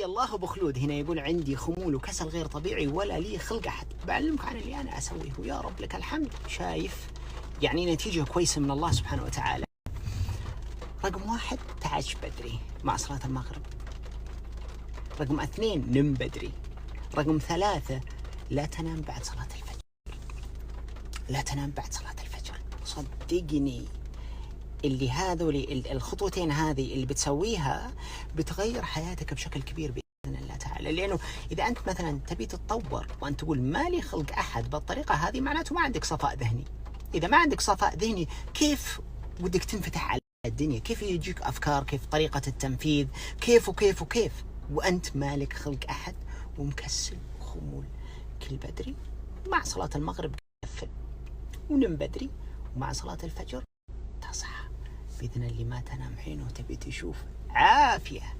الله أبو خلود هنا يقول عندي خمول وكسل غير طبيعي ولا لي خلق أحد، بعلمك عن اللي أنا أسويه ويا رب لك الحمد. شايف يعني نتيجة كويسة من الله سبحانه وتعالى. رقم 1 تعش بدري مع صلاة المغرب. رقم 2 نم بدري. رقم 3 لا تنام بعد صلاة الفجر. لا تنام بعد صلاة الفجر، صدقني اللي هذول الخطوتين هذه اللي بتسويها بتغير حياتك بشكل كبير بإذن الله تعالى. لأنه إذا أنت مثلا تبي تتطور وأنت تقول ما لي خلق أحد بالطريقة هذه، معناته ما عندك صفاء ذهني. إذا ما عندك صفاء ذهني كيف ودك تنفتح على الدنيا؟ كيف يجيك أفكار؟ كيف طريقة التنفيذ؟ كيف وكيف وكيف وأنت مالك خلق أحد ومكسل وخمول؟ كل بدري مع صلاة المغرب قفل، ونم بدري ومع صلاة الفجر تصحى بإذن الله ما تنام حين وتبي تشوف عافية.